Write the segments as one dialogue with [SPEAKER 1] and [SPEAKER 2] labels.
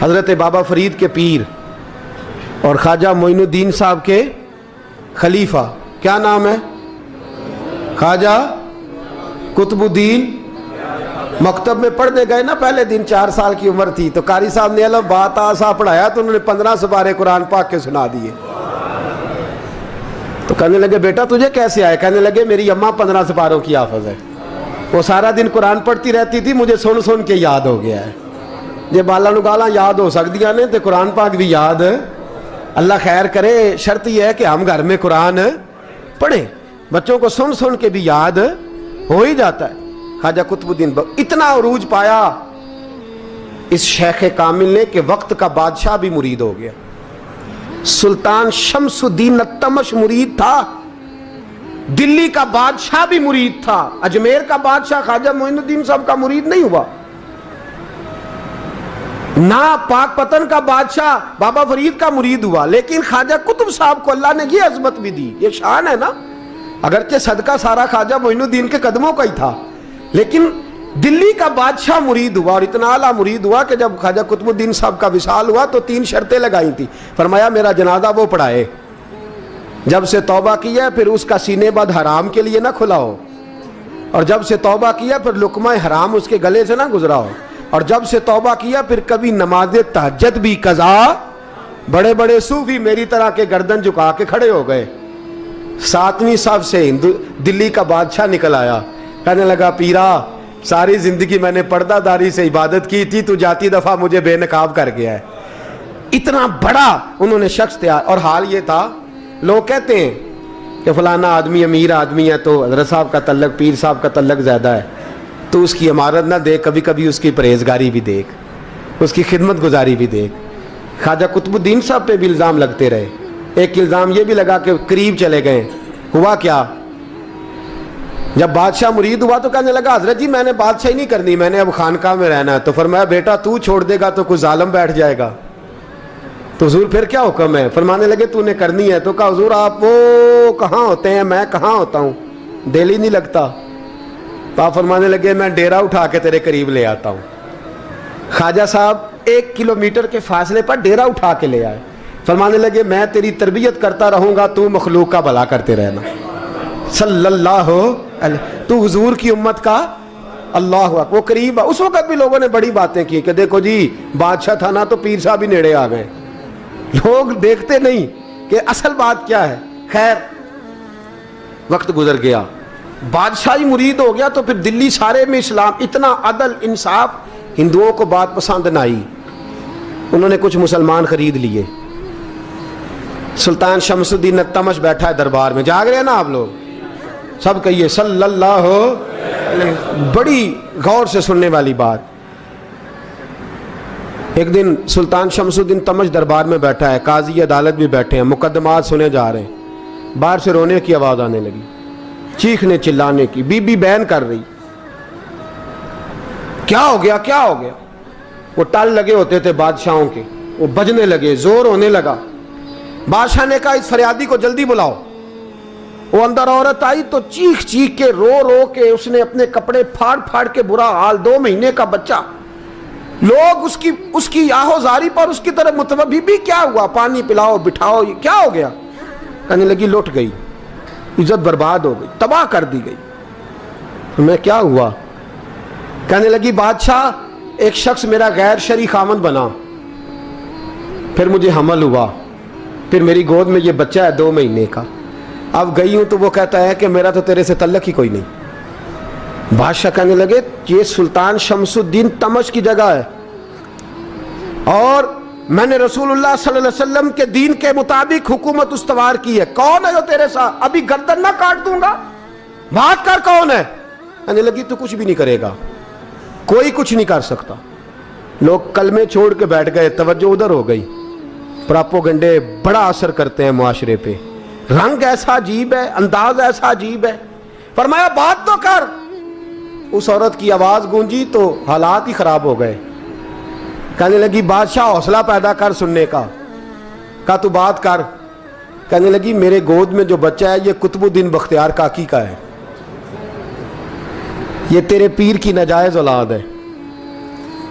[SPEAKER 1] حضرت بابا فرید کے پیر اور خواجہ معین الدین صاحب کے خلیفہ، کیا نام ہے؟ خواجہ قطب الدین۔ مکتب میں پڑھنے گئے نا پہلے دن، 4 سال کی عمر تھی، تو قاری صاحب نے الف با تا سا پڑھایا تو انہوں نے 15 سپارے قرآن پاک کے سنا دیے۔ تو کہنے لگے بیٹا تجھے کیسے آئے؟ کہنے لگے میری اماں 15 سپاروں کی حافظ ہے، وہ سارا دن قرآن پڑھتی رہتی تھی، مجھے سن سن کے یاد ہو گیا ہے۔ جب بالا نو گالاں یاد ہو سکدیاں نے تو قرآن پاک بھی یاد، اللہ خیر کرے۔ شرط یہ ہے کہ ہم گھر میں قرآن پڑھیں، بچوں کو سن سن کے بھی یاد ہو ہی جاتا ہے۔ خواجہ قطب الدین اتنا عروج پایا اس شیخ کامل نے کہ وقت کا بادشاہ بھی مرید ہو گیا۔ سلطان شمس الدین التمش مرید تھا، دلی کا بادشاہ بھی مرید تھا، اجمیر کا بادشاہ خواجہ معین الدین صاحب کا مرید نہیں ہوا، نہ پاک پتن کا بادشاہ بابا فرید کا مرید ہوا، لیکن خواجہ قطب صاحب کو اللہ نے یہ عظمت بھی دی۔ یہ شان ہے نا، اگرچہ صدقہ سارا خواجہ معین الدین کے قدموں کا ہی تھا، لیکن دلی کا بادشاہ مرید ہوا، اور اتنا اعلیٰ مرید ہوا کہ جب خواجہ قطب الدین صاحب کا وصال ہوا تو 3 شرطیں لگائی تھی۔ فرمایا میرا جنازہ وہ پڑھائے، جب سے توبہ کیا پھر اس کا سینے بد حرام کے لیے نہ کھلا ہو، اور جب سے توبہ کیا پھر لقمہ حرام اس کے گلے سے نہ گزرا ہو، اور جب سے توبہ کیا پھر کبھی نماز تہجد بھی قضا۔ بڑے بڑے صوفی میری طرح کے گردن جھکا کے کھڑے ہو گئے۔ 7ویں صف سے دلی کا بادشاہ نکل آیا، کہنے لگا پیرا ساری زندگی میں نے پردہ داری سے عبادت کی تھی، تو جاتی دفعہ مجھے بے نقاب کر گیا ہے۔ اتنا بڑا انہوں نے شخص تیار، اور حال یہ تھا لوگ کہتے ہیں کہ فلانا آدمی امیر آدمی ہے تو حضرت صاحب کا تعلق پیر صاحب کا تعلق زیادہ ہے، تو اس کی عمارت نہ دیکھ، کبھی کبھی اس کی پرہیزگاری بھی دیکھ، اس کی خدمت گزاری بھی دیکھ۔ خواجہ قطب الدین صاحب پہ بھی الزام لگتے رہے۔ ایک الزام یہ بھی لگا کہ قریب چلے گئے۔ ہوا کیا؟ جب بادشاہ مرید ہوا تو کہنے لگا حضرت جی میں نے بادشاہی نہیں کرنی، میں نے اب خانقاہ میں رہنا ہے۔ تو فرمایا بیٹا تو چھوڑ دے گا تو کوئی ظالم بیٹھ جائے گا، تو حضور پھر کیا حکم ہے؟ فرمانے لگے تو نے کرنی ہے۔ تو کہا حضور آپ وہ کہاں ہوتے ہیں، میں کہاں ہوتا ہوں، دل ہی نہیں لگتا۔ تو آپ فرمانے لگے میں ڈیرا اٹھا کے تیرے قریب لے آتا ہوں۔ خواجہ صاحب 1 کلومیٹر کے فاصلے پر ڈیرا اٹھا کے لے آئے۔ فرمانے لگے میں تیری تربیت کرتا رہوں گا، تو مخلوق کا بھلا کرتے رہنا۔ صلی اللہ علیہ، تو حضور کی امت کا اللہ اکبر، وہ قریب۔ اس وقت بھی لوگوں نے بڑی باتیں کی کہ دیکھو جی بادشاہ تھا نا تو پیر صاحب ہی نیڑے آ گئے۔ لوگ دیکھتے نہیں کہ اصل بات کیا ہے۔ خیر وقت گزر گیا، بادشاہی مرید ہو گیا، تو پھر دلی سارے میں اسلام، اتنا عدل انصاف، ہندوؤں کو بات پسند نہ آئی، انہوں نے کچھ مسلمان خرید لیے۔ سلطان شمس الدین التمش بیٹھا ہے دربار میں، جاگ رہے ہیں نا آپ لوگ سب، کہیے صلی اللہ علیہ۔ بڑی غور سے سننے والی بات۔ ایک دن سلطان شمس الدین تمش دربار میں بیٹھا ہے، قاضی عدالت بھی بیٹھے ہیں، مقدمات سنے جا رہے ہیں، باہر سے رونے کی آواز آنے لگی، چیخنے چلانے کی، بی بی بیان کر رہی۔ کیا ہو گیا کیا ہو گیا؟ وہ ٹال لگے ہوتے تھے بادشاہوں کے، وہ بجنے لگے، زور ہونے لگا۔ بادشاہ نے کہا اس فریادی کو جلدی بلاؤ۔ وہ اندر عورت آئی تو چیخ چیخ کے رو رو کے اس نے اپنے کپڑے پھاڑ پھاڑ کے، برا حال، 2 مہینے کا بچہ، لوگ اس کی آہو زاری پر اس کی طرف متوجہ۔ بی بی کیا ہوا؟ پانی پلاؤ بٹھاؤ، یہ کیا ہو گیا؟ کہنے لگی لٹ گئی، عزت برباد ہو گئی، تباہ کر دی گئی۔ میں کیا ہوا؟ کہنے لگی بادشاہ ایک شخص میرا غیر شرعی خاوند بنا، پھر مجھے حمل ہوا، پھر میری گود میں یہ بچہ ہے 2 مہینے کا، اب گئی ہوں تو وہ کہتا ہے کہ میرا تو تیرے سے تعلق ہی کوئی نہیں۔ بادشاہ کہنے لگے یہ سلطان شمس الدین تمش کی جگہ ہے، اور میں نے رسول اللہ صلی اللہ علیہ وسلم کے دین کے مطابق حکومت استوار کی ہے، کون ہے جو تیرے ساتھ؟ ابھی گردن نہ کاٹ دوں گا، بات کر کون ہے؟ کہنے لگی تو کچھ بھی نہیں کرے گا، کوئی کچھ نہیں کر سکتا۔ لوگ کلمے چھوڑ کے بیٹھ گئے، توجہ ادھر ہو گئی۔ پراپوگنڈے بڑا اثر کرتے ہیں معاشرے پہ، رنگ ایسا عجیب ہے، انداز ایسا عجیب ہے۔ فرمایا بات تو کر۔ اس عورت کی آواز گونجی تو حالات ہی خراب ہو گئے۔ کہنے لگی بادشاہ حوصلہ پیدا کر سننے کا۔ کہا تو بات کر۔ کہنے لگی میرے گود میں جو بچہ ہے یہ قطب الدین بختیار کاکی کا ہے، یہ تیرے پیر کی ناجائز اولاد ہے۔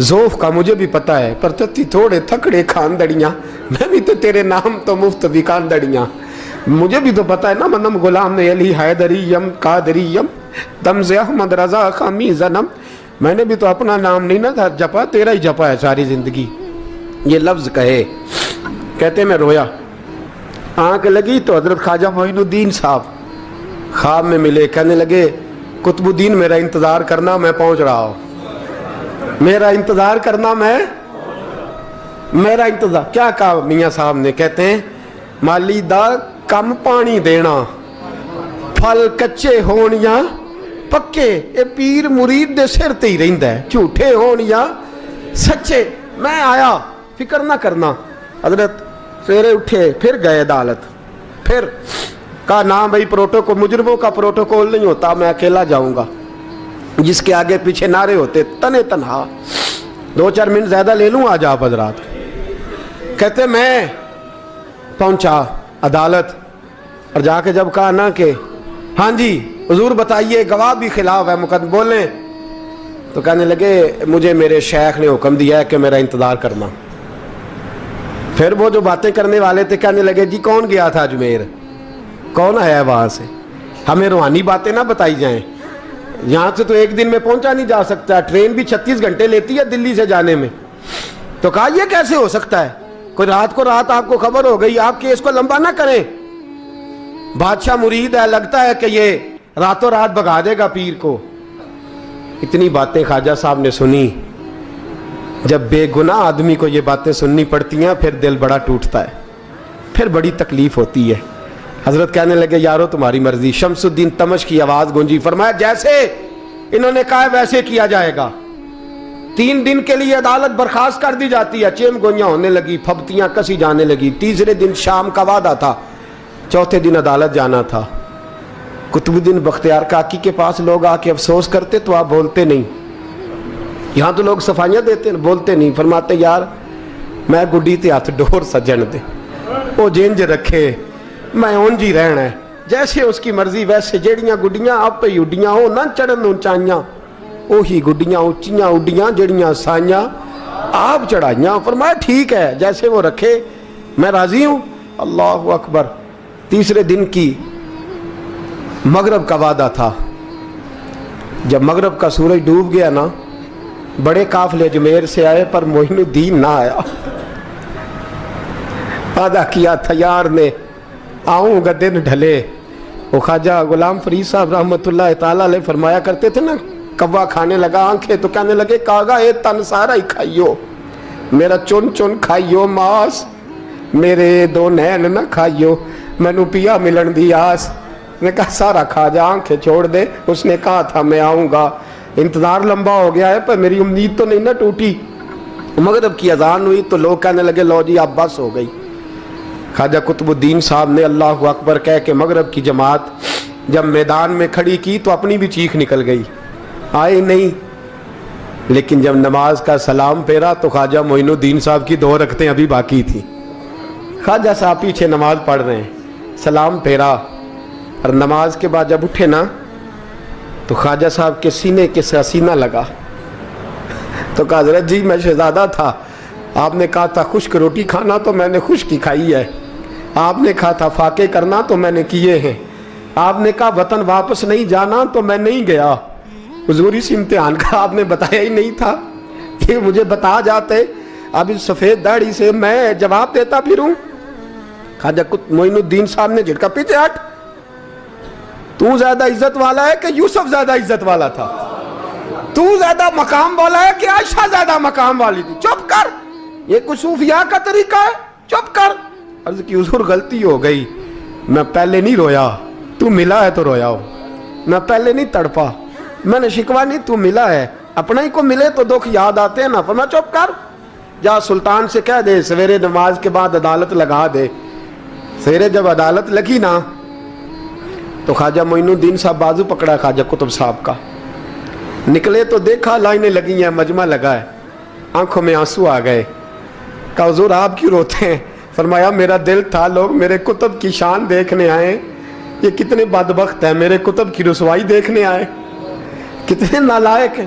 [SPEAKER 1] ذوف کا مجھے بھی پتہ ہے، پر تتی تھوڑے تھکڑے خاندڑیاں، میں بھی تو تیرے نام تو مفت بھی خاندڑیاں، مجھے بھی تو پتہ ہے نا، منم غلام نے علی حیدریم قادریم تمز احمد رضا خامی زنم، میں نے بھی تو اپنا نام نہیں نہ جپا، تیرا ہی جپا ہے ساری زندگی۔ یہ لفظ کہے، کہتے میں رویا، آنکھ لگی تو حضرت خواجہ معین الدین صاحب خواب میں ملے، کہنے لگے قطب الدین میرا انتظار کرنا، میں پہنچ رہا ہوں، میرا انتظار کرنا، میرا انتظار۔ کیا کہا میاں صاحب نے؟ کہتے ہیں مالی دا کم پانی دینا، پھل کچے ہون یا پکے، اے پیر مرید دے سر تے ہی رہندا ہے، جھوٹے ہون یا سچے۔ میں آیا، فکر نہ کرنا۔ حضرت سویرے اٹھے، پھر گئے عدالت، پھر کہا نہ بھائی پروٹوکول، مجرموں کا پروٹوکول نہیں ہوتا، میں اکیلا جاؤں گا، جس کے آگے پیچھے نعرے ہوتے تنے تنہا، 2-4 منٹ زیادہ لے لوں آج آپ حضرات۔ کہتے میں پہنچا عدالت، اور جا کے جب کہا نا کہ ہاں جی حضور بتائیے، گواہ بھی خلاف ہے، مقدم بولیں، تو کہنے لگے مجھے میرے شیخ نے حکم دیا ہے کہ میرا انتظار کرنا۔ پھر وہ جو باتیں کرنے والے تھے کہنے لگے جی کون گیا تھا اجمیر، کون آیا ہے وہاں سے، ہمیں روحانی باتیں نہ بتائی جائیں، یہاں سے تو ایک دن میں پہنچا نہیں جا سکتا، ٹرین بھی 36 گھنٹے لیتی ہے دلی سے جانے میں۔ تو کہا یہ کیسے ہو سکتا ہے، کوئی رات کو رات آپ کو خبر ہو گئی، آپ کیس کو لمبا نہ کریں، بادشاہ مرید ہے، لگتا ہے کہ یہ راتوں رات بھگا دے گا پیر کو۔ اتنی باتیں خواجہ صاحب نے سنی۔ جب بے گناہ آدمی کو یہ باتیں سننی پڑتی ہیں پھر دل بڑا ٹوٹتا ہے، پھر بڑی تکلیف ہوتی ہے۔ حضرت کہنے لگے یارو تمہاری مرضی۔ شمس الدین تمش کی آواز گونجی، فرمایا جیسے انہوں نے کہا ویسے کیا جائے گا۔ 3 دن کے لیے عدالت برخاست کر دی جاتی ہے۔ چیم گوئیاں ہونے لگی، پھبتیاں کسی جانے لگی۔ تیسرے دن شام کا وعدہ تھا، چوتھے دن عدالت جانا تھا۔ قطب الدین بختیار کاکی کے پاس لوگ آ کے افسوس کرتے تو آپ بولتے نہیں، یہاں تو لوگ صفائیاں دیتے ہیں، بولتے نہیں، فرماتے یار میں گڈی تے ہاتھ ڈور سجن دے، وہ جنج رکھے، میں اونج ہی رہنا ہے، جیسے اس کی مرضی ویسے، جیڑیاں گڈیاں آپ پہ اڈیاں ہو نہ چڑھن اونچائیاں، وہی گڈیاں اونچیاں اڈیاں جیڑیاں سائیاں آپ چڑھائیاں۔ فرمایا ٹھیک ہے جیسے وہ رکھے، میں راضی ہوں۔ اللہ اکبر۔ تیسرے دن کی مغرب کا وعدہ تھا۔ جب مغرب کا سورج ڈوب گیا نا، بڑے قافلے اجمیر سے آئے پر معین الدین نہ آیا۔ وعدہ کیا تھا یار نے، آؤں گا دن ڈھلے۔ وہ خواجہ غلام فرید صاحب رحمۃ اللہ تعالیٰ علیہ فرمایا کرتے تھے نا، کوا کھانے لگا آنکھیں تو کہنے لگے کاغا اے تن سارا ہی کھائیو، میرا چن چن کھائیو ماس، میرے 2 نین نہ کھائیو، مینو پیا ملن دی آس۔ نے کہا سارا کھا جا، آنکھیں چھوڑ دے۔ اس نے کہا تھا میں آؤں گا، انتظار لمبا ہو گیا ہے پر میری امید تو نہیں نہ ٹوٹی۔ مغرب کی اذان ہوئی تو لوگ کہنے لگے لو جی اب بس ہو گئی۔ خواجہ قطب الدین صاحب نے اللہ اکبر کہہ کے مغرب کی جماعت جب میدان میں کھڑی کی تو اپنی بھی چیخ نکل گئی، آئے نہیں۔ لیکن جب نماز کا سلام پھیرا تو خواجہ معین الدین صاحب کی 2 رکعتیں ابھی باقی تھیں۔ خواجہ صاحب پیچھے نماز پڑھ رہے ہیں، سلام پھیرا، اور نماز کے بعد جب اٹھے نا تو خواجہ صاحب کے سینے کے سینہ لگا تو کہا حضرت جی میں شہزادہ تھا، آپ نے کہا تھا خشک روٹی کھانا تو میں نے خشک کی کھائی ہے، آپ نے کہا تھا فاقے کرنا تو میں نے کیے ہیں، آپ نے کہا وطن واپس نہیں جانا تو میں نہیں گیا۔ حضور اس امتحان کا آپ نے بتایا ہی نہیں تھا، یہ مجھے بتا جاتے، اب اس سفید داڑھی سے میں جواب دیتا پھروں۔ خواجہ معین الدین صاحب نے جھٹکا، پیچھے ہٹ، تو زیادہ عزت والا ہے کہ یوسف زیادہ عزت والا تھا؟ تو زیادہ مقام والا ہے کہ عائشہ زیادہ مقام والی تھی؟ چپ کر، یہ کچھ صوفیاء کا طریقہ ہے، چپ کر۔ عرض کی حضور غلطی ہو گئی، میں پہلے نہیں رویا، تو ملا ہے تو رویا ہو، میں پہلے نہیں تڑپا، میں نے شکوا نہیں، تو ملا ہے، اپنا ہی کو ملے تو دکھ یاد آتے ہیں نا۔ فرمایا چپ کر، جا سلطان سے کہہ دے سویرے نماز کے بعد عدالت لگا دے۔ سویرے جب عدالت لگی نا تو خواجہ معین الدین صاحب بازو پکڑا خواجہ قطب صاحب کا، نکلے تو دیکھا لائنیں لگی ہیں، مجمع لگا ہے، آنکھوں میں آنسو آ گئے۔ کہا حضور آپ کیوں روتے ہیں؟ فرمایا میرا دل تھا لوگ میرے کتب کی شان دیکھنے آئے، یہ کتنے بدبخت ہیں، میرے کتب کی رسوائی دیکھنے آئے، کتنے نالائق ہیں۔